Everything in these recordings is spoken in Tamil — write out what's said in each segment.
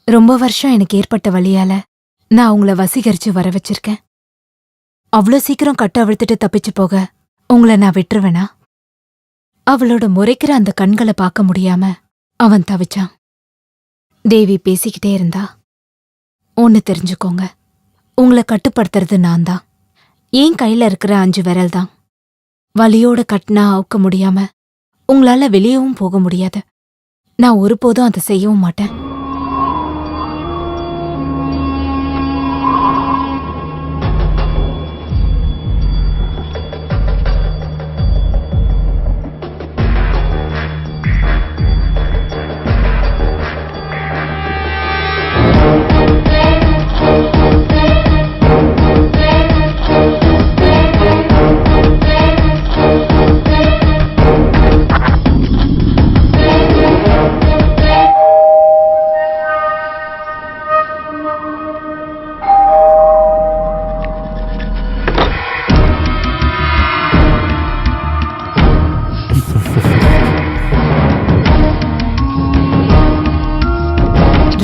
ரொம்ப வருஷம் எனக்கு ஏற்பட்ட வழியால நான் உங்கள வசீகரிச்சு வர வச்சிருக்கேன். அவ்வளோ சீக்கிரம் கட்ட அவிழ்த்துட்டு தப்பிச்சு போக உங்களை நான் விட்டுருவேனா? அவளோட முறைக்கிற அந்த கண்களை பார்க்க முடியாம அவன் தவிச்சான். தேவி பேசிக்கிட்டே இருந்தா. ஒன்னு தெரிஞ்சுக்கோங்க, உங்களை கட்டுப்படுத்துறது நான் தான். என் கையில இருக்கிற 5 விரல் தான். வலியோட கட்டினா அவுக்க முடியாம உங்களால வெளியவும் போக முடியாது. நான் ஒருபோதும் அதை செய்யவும் மாட்டேன்.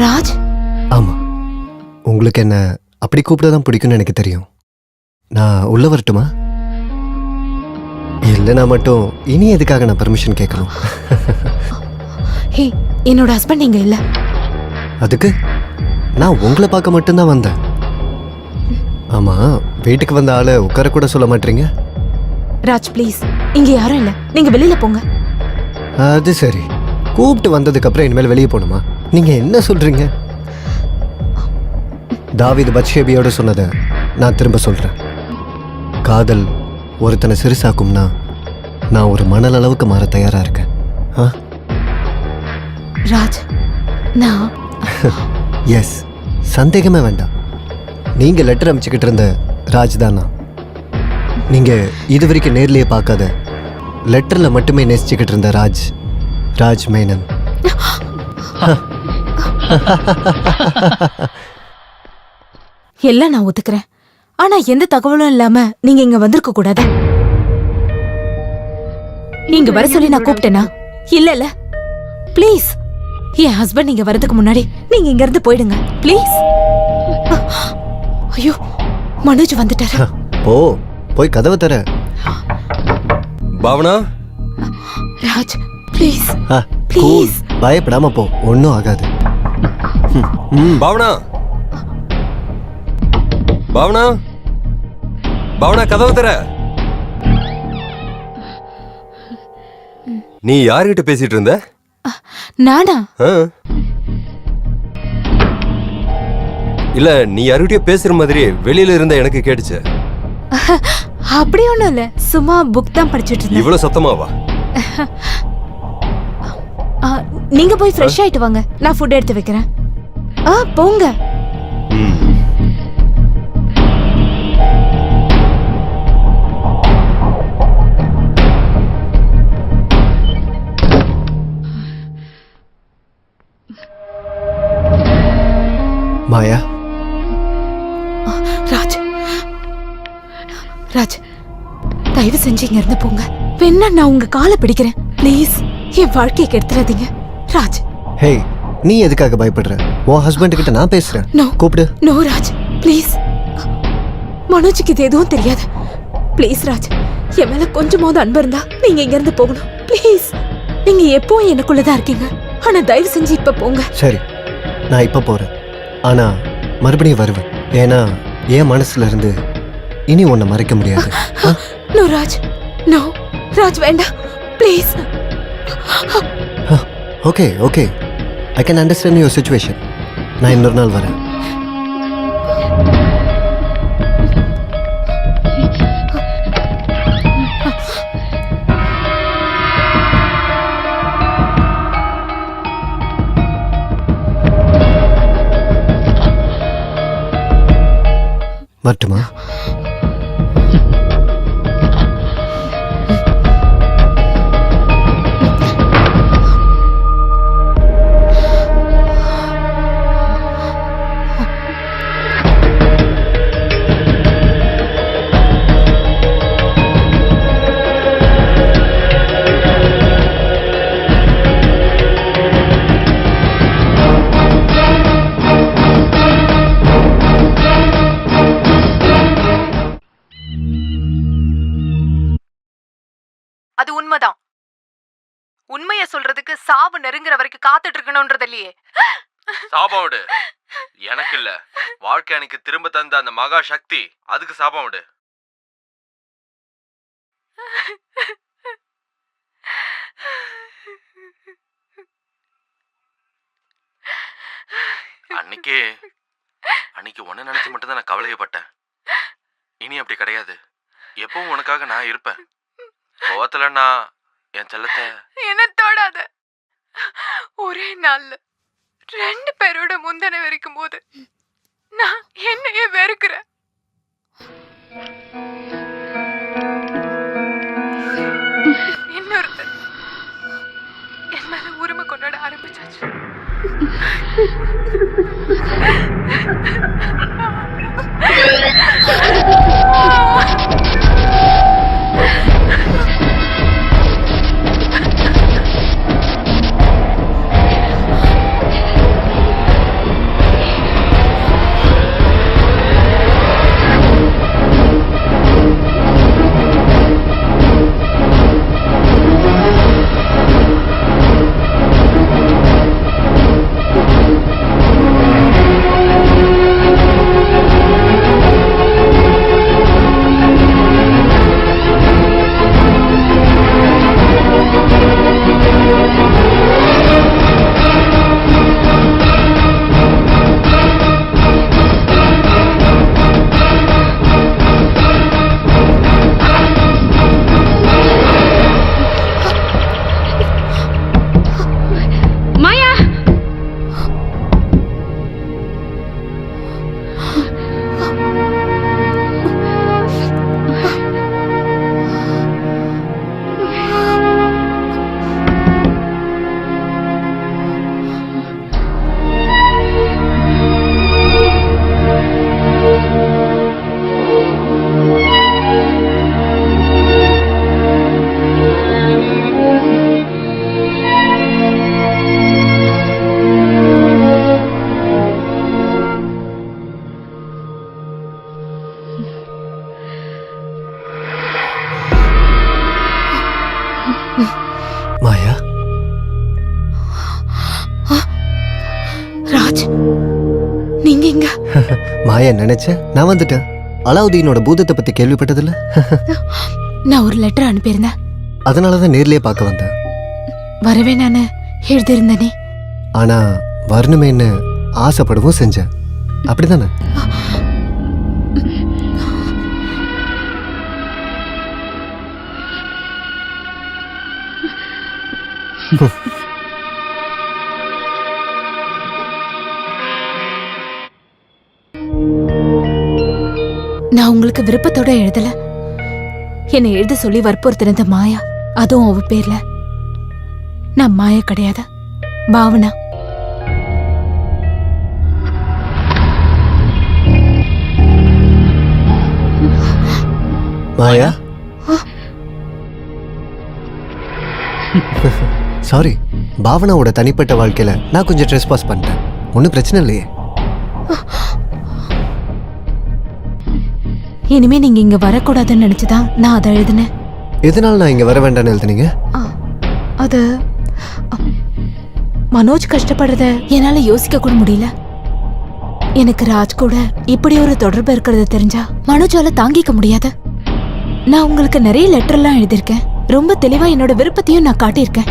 ராஜ், ஆமா, உங்களுக்கு என்ன அப்படி கூப்பிடதான் பிடிக்கும்னு எனக்கு தெரியும். நான் உள்ள வரட்டுமா? இல்லைனா மட்டும் இனி எதுக்காக நான் பெர்மிஷன் கேட்கணும்? ஹே, என்னோட ஹஸ்பண்ட் இங்க இல்ல. அதுக்கு நான் உங்களை பார்க்க மட்டும்தான் வந்தேன். ஆமா, வீட்டுக்கு வந்த ஆளை உட்கார கூட சொல்ல மாட்டீங்க? ராஜ் ப்ளீஸ், இங்க யாரும் இல்ல, நீங்க வெளியில போங்க. அது சரி, கூப்பிட்டு வந்ததுக்கு அப்புறம் இனிமேல் வெளியே போகணுமா? நீங்க என்ன சொல்றீங்க? தாவீது பத்ஷேபியோட சொன்னதை நான் திரும்ப சொல்றேன். காதல் ஒருத்தனை சிறுசாக்கும்னா நான் ஒரு மணல் அளவுக்கு மாற தயாரா இருக்கேன். ராஜ், நான் எஸ், சந்தேகமே வேண்டாம். நீங்க லெட்டர் அமைச்சுக்கிட்டு இருந்த ராஜ் தானா? நீங்க இது வரைக்கும் நேர்லயே பார்க்காத, லெட்டர்ல மட்டுமே நேசிச்சுக்கிட்டு இருந்த ராஜ், ராஜ் மேனன். எல்லாம் நான் ஒத்துக்கிறேன். ஆனா எந்த தகவலும் இல்லாம நீங்க இங்க வந்திருக்க கூடாது. நீங்க வர சொல்லி நான் கூப்பிட்டேனா? இல்ல ப்ளீஸ், என் ஹஸ்பண்ட் இங்க வரதுக்கு முன்னாடி நீங்க இங்க இருந்து போயிடுங்க ப்ளீஸ். ஐயோ, மனோஜ் வந்துட்டாரு. போய் கதவை தர. பாவனா, ராஜ் ப்ளீஸ் ப்ளீஸ், பயப்படாம போ, ஒன்னும் ஆகாது. பாவனா, பாவனா, பாவனா, கதவு தர. நீ யார்கிட்ட பேசிட்டு இருந்த? நானா? இல்ல, நீ யார்கிட்டயோ பேசுற மாதிரி வெளியில இருந்த எனக்கு கேட்டுச்சு. அப்படி ஒண்ணும் இல்ல, சும்மா புக் தான் படிச்சிட்டு இருந்தேன். இவ்வளவு சத்தமாவா? நீங்க போய் ஃப்ரெஷ் ஆயிட்டு வாங்க, நான் ஃபுட் எடுத்து வைக்கிறேன். போங்க. மாயா. ராஜ், ராஜ், தயவு செஞ்சு இங்க இருந்து போங்க. வேணா நான் உங்க காலை பிடிக்கிறேன் ப்ளீஸ். என் வாழ்க்கையை கெடுத்துறாதீங்க ராஜ். ஹே, நீ எதுக்காக பயப்படுற? உன் ஹஸ்பண்ட் கிட்ட நான் பேசுறேன். கூப்பிடு. நோ ராஜ் ப்ளீஸ், மனோஜுக்கு இது எதுவும் தெரியாது. ப்ளீஸ் ராஜ், என் மேல கொஞ்சமாவது அன்பு இருந்தா நீங்க இங்க இருந்து போகணும் ப்ளீஸ். நீங்க எப்பவும் எனக்குள்ளதான் இருக்கீங்க, ஆனா தயவு செஞ்சு இப்ப போங்க. சரி, நான் இப்ப போறேன். ஆனா மறுபடியும் வருவேன். ஏன்னா என் மனசுல இருந்து இனி உன்னை மறைக்க முடியாது. நோ ராஜ், நோ ராஜ், வேண்டாம் please. Okay okay, I can understand your situation. நான் இன்னொரு நாள் வரேன். மட்டுமா? உண்மைய சொல்றதுக்கு சாவு நெருங்குற வரைக்கும் காத்துட்டு இருக்கணும்ன்றது இல்லையே. சாபம் விடு. எனக்கு இல்ல, வாழ்க்கை எனக்கு திரும்ப தந்த அந்த மகா சக்தி, அதுக்கு சாபம் விடு. அன்னைக்கு ஒன்னு நினைச்சு மட்டும்தான் நான் கவலையப்பட்டேன். இனி அப்படி கிடையாது. எப்பவும் உனக்காக நான் இருப்பேன். கோவத்துல நான் என் செல்லத்தை என்ன தொடாத. ஒரே நாள்ல 2 பேரோட முந்தனை வெறுக்கும் போது நான் என்னையே வெறுக்கிறேன். இன்னொருத்தர் என் மேல உரிமை கொண்டாட ஆரம்பிச்சாச்சு. மாயா, ராஜ், நீங்க இங்க? மாயா நினைச்சேன், நான் வந்துட்டேன். அலாவுதீனோட பூதத்தை பத்தி கேள்விப்பட்டதில்ல? நான் ஒரு லெட்டர் அனுப்பியிருந்தேன். அதனாலதான் நேர்லயே பார்க்க வந்தேன். வரவே நானு எழுதியிருந்தேனே. ஆனா வரணுமேன்னு ஆசைப்படவும் செஞ்சேன். அப்படிதானே? நான் உங்களுக்கு விருப்பத்தோட எழுதல. என்னை எழுத சொல்லி வற்புறுத்தினது மாயா. அதுவும் அவ பேர்ல. நான் மாயா கிடையாது, பாவனா. மாயா, சாரி, பாவனாவோட தனிப்பட்ட வாழ்க்கையில நான் கொஞ்சம் ட்ரெஸ் பாஸ் பண்ணிட்டேன். ஒன்றும் பிரச்சனை இல்லையே. இனிமே நீங்க இங்க வரக்கூடாதுன்னு நினைச்சுதான் நான் அதை எழுதினேன். எதனால நான் இங்க வர வேண்டாம்னு எழுதுனீங்க? அது மனோஜ் கஷ்டப்படுறத என்னால யோசிக்க கூட முடியல. எனக்கு ராஜ் கூட இப்படி ஒரு தொடர்பு இருக்கிறது தெரிஞ்சா மனோஜால தாங்கிக்க முடியாது. நான் உங்களுக்கு நிறைய லெட்டர்லாம் எழுதியிருக்கேன். ரொம்ப தெளிவா என்னோட விருப்பத்தையும் நான் காட்டியிருக்கேன்.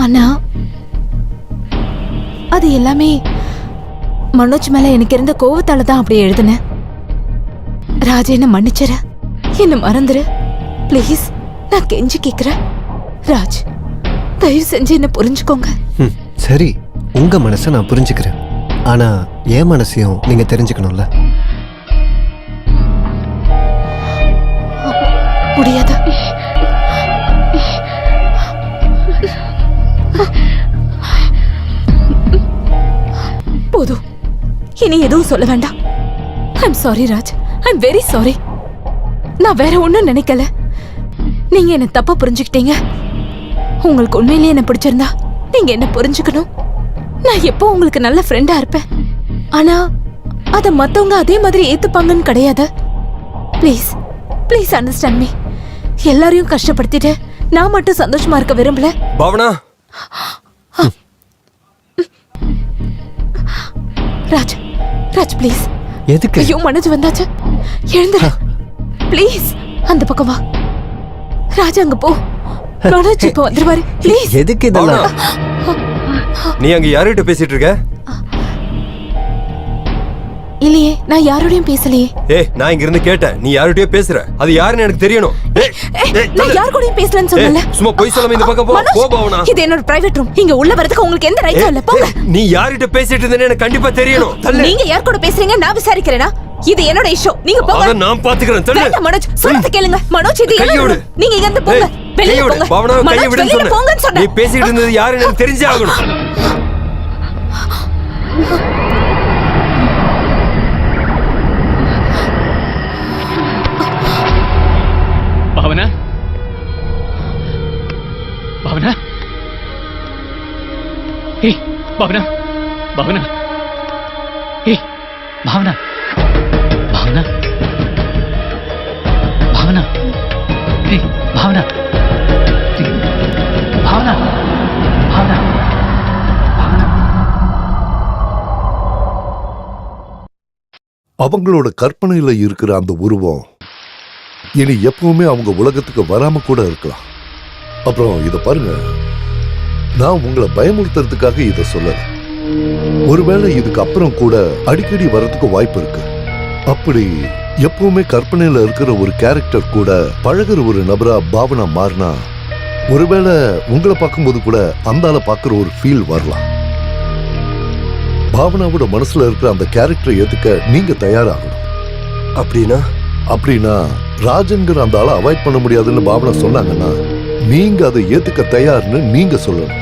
ஆனா அது எல்லாமே மனோஜ் மேல எனக்கு இருந்த கோவத்தால தான் அப்படி எழுதினேன். ராஜ், என்ன மன்னிச்சிர, என்ன மறந்துரு பிளீஸ். நான் கெஞ்சி கேக்குறேன். ராஜ், தயவு செஞ்சு என்ன புரிஞ்சுக்கோங்க. சரி, உங்க மனசை நான் புரிஞ்சுக்கிறேன். ஆனா என் மனசையும் நீங்க தெரிஞ்சுக்கணும்ல. முடியாத. போதும், இனி எதுவும் சொல்ல வேண்டாம். I'm sorry Raj, I'm very sorry. நான் வேற ஒன்னும் நினைக்கல. நீங்க என்ன தப்பா புரிஞ்சுக்கிட்டீங்க. உங்களுக்கு உண்மையிலேயே என்ன பிடிச்சிருந்தா நீங்க என்ன புரிஞ்சுக்கணும். நான் எப்போ உங்களுக்கு நல்ல ஃப்ரெண்டா இருப்பேன். ஆனா அத மத்தவங்க அதே மாதிரி ஏத்துப்பாங்கன்னு கிடையாது. Please please understand me. எல்லாரையும் கஷ்டப்படுத்திட்டு நான் மட்டும் சந்தோஷமா இருக்க விரும்பல. பாவனா ராஜ், ராஜ் ப்ளீஸ். எதுக்கு? ஐயோ மனோஜ் வந்தாச்சு, எழுந்துரு ப்ளீஸ். அந்த பக்கம் வா ராஜ், அங்க போ. மனோஜ் இப்போ வந்துருவாரு ப்ளீஸ். எதுக்கு இதெல்லாம்? நீ அங்க யார்கிட்ட பேசிட்டு இருக்க? இல்லையே, நான் யாரோடையும் பேசலையே. நான் இங்க இருந்து கேட்டேன், நீ யார்கிட்டயோ பேசுற. அது யாருன்னு எனக்கு தெரியணும். நான் யார் கூடயும் பேசலன்னு சொன்னல. சும்மா போய் சொல்லாம இந்த பக்கம் போ. போ பாவனா, இது என்னோட பிரைவேட் ரூம். இங்க உள்ள வரதுக்கு உங்களுக்கு எந்த ரைட்டும் இல்ல. போங்க. நீ யார்கிட்ட பேசிட்டு இருந்தேன்னு எனக்கு கண்டிப்பா தெரியணும். நீங்க யார் கூட பேசுறீங்க நான் விசாரிக்கிறேனா? இது என்னோட இஷ்யூ. நீங்க போங்க. அத நான் பாத்துக்கறேன். தள்ளு. வேண்டாம் மனோஜ், சொல்றத கேளுங்க. மனோஜ் இது என்னோட. நீங்க இங்க இருந்து போங்க. வெளிய போங்க. பாவனா கையை விடுன்னு வெளிய போங்கன்னு சொன்னேன். நீ சொன்னேன். பேசிட்டு இருந்தது யாருன்னு எனக்கு தெரிஞ்சே ஆகணும். பாவனா, பாவனா, ஏய் பாவனா, பாவனா, ஏய் பாவனா, பாவனா, பாவனா, ஏய் பாவனா, பாவனா, பாவனா. அவங்களோட கற்பனையில இருக்கிற அந்த உருவம் இனி எப்பவுமே அவங்க உலகத்துக்கு வராம கூட இருக்கலாம். அப்புறம் இத பாருங்க, நான் உங்களை பயமுறுத்துறதுக்காக இத சொல்லல. ஒருவேளை இதுக்கு அப்புறம் கூட அடிக்கடி வர்றதுக்கு வாய்ப்பு இருக்கு. அப்படி எப்பவுமே கற்பனையில இருக்கிற ஒரு கேரக்டர் கூட பழகுற ஒரு நபரா பாவனா மாறினா, ஒருவேளை உங்களை பார்க்கும்போது கூட அந்த ஆளை பார்க்குற ஒரு ஃபீல் வரலாம். பாவனாவோட மனசுல இருக்கிற அந்த கேரக்டரை ஏத்துக்க நீங்க தயாராகணும். அப்படின்னா ராஜன்கிற அந்த ஆளை அவாய்ட் பண்ண முடியாதுன்னு பாவனா சொன்னாங்கன்னா, நீங்க அதை ஏத்துக்க தயார்னு நீங்க சொல்லணும்.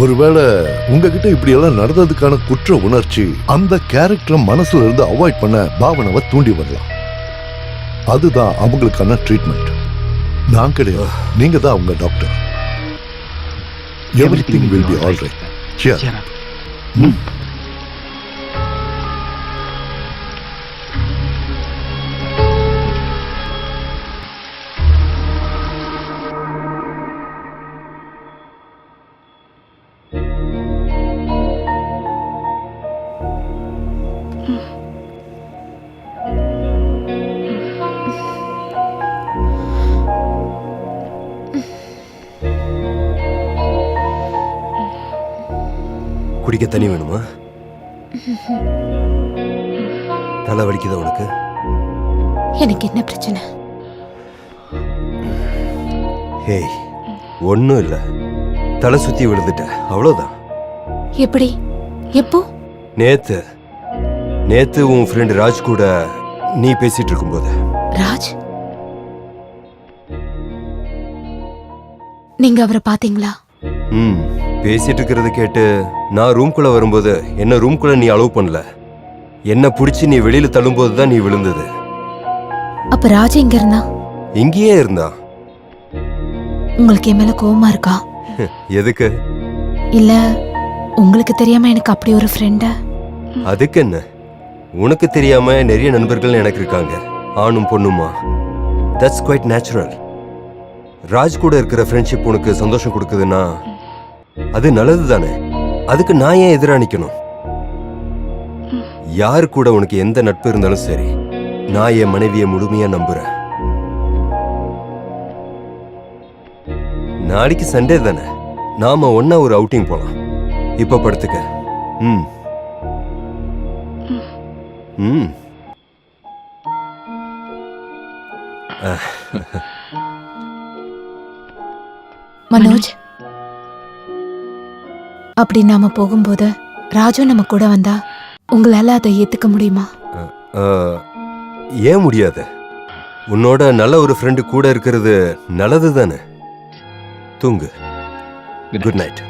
ஒருவேளை உங்ககிட்ட இப்படி எல்லாம் நடந்ததுக்கான குற்ற உணர்ச்சி அந்த கேரக்டரை மனசுல இருந்து அவாய்ட் பண்ண பாவனாவை தூண்டி வரலாம். அதுதான் அவங்களுக்கான ட்ரீட்மெண்ட். நான் கிடையாது, நீங்க தான் அவங்க doctor. Everything will be all right. Cheer up. குடிக்க தண்ணி வேணுமா? தலை வலிக்குதா உனக்கு? எனக்கு என்ன பிரச்சனை? ஹேய், ஒன்னும் இல்ல, தலை சுத்தி விழுந்துட்ட, அவ்வளவுதான். எப்படி? எப்போ? நேத்து உன் ஃப்ரெண்ட் ராஜ் கூட நீ பேசிட்டு இருக்கும்போது. ராஜ், நீங்க அவரை பாத்தீங்களா? பேசிட்டு இருக்கிறத கேட்டு நான் ரூம்குள்ள வரும்போது என்ன ரூம்குள்ள நீ அலோவ் பண்ணல. என்ன பிடிச்சி நீ வெளியில தள்ளும்போது தான் நீ விழுந்தது. அப்ப ராஜ் எங்க இருந்தா? இங்கேயே இருந்தா. உங்களுக்கு என் மேல கோவமா இருக்கா? எதுக்கு? இல்ல உங்களுக்கு தெரியாம எனக்கு அப்படி ஒரு ஃப்ரெண்ட? அதுக்கு என்ன, உனக்கு தெரியாம நிறைய நண்பர்கள் எனக்கு இருக்காங்க, ஆணும் பொண்ணுமா. That's quite natural. ராஜ் கூட இருக்கிற ஃப்ரெண்ட்ஷிப் உனக்கு சந்தோஷம் கொடுக்குதுன்னா அது நல்லது தானே. அதுக்கு நான் ஏன் எதிரா நிக்கணும்? யாரு கூட உனக்கு எந்த நட்பு இருந்தாலும் சரி, நான் என் மனைவியை முழுமையா நம்புறேன். நாளைக்கு சண்டே தானே, நாம ஒன்னா ஒரு அவுட்டிங் போலாம். இப்ப படுத்துக்க. மனோஜ், அப்படி நாம போகும்போது ராஜு நம்ம கூட வந்தா உங்களால அதை ஏத்துக்க முடியுமா? ஏன் முடியாது? உன்னோட நல்ல ஒரு ஃப்ரெண்டு கூட இருக்கிறது நல்லது தானே. தூங்கு. Good night.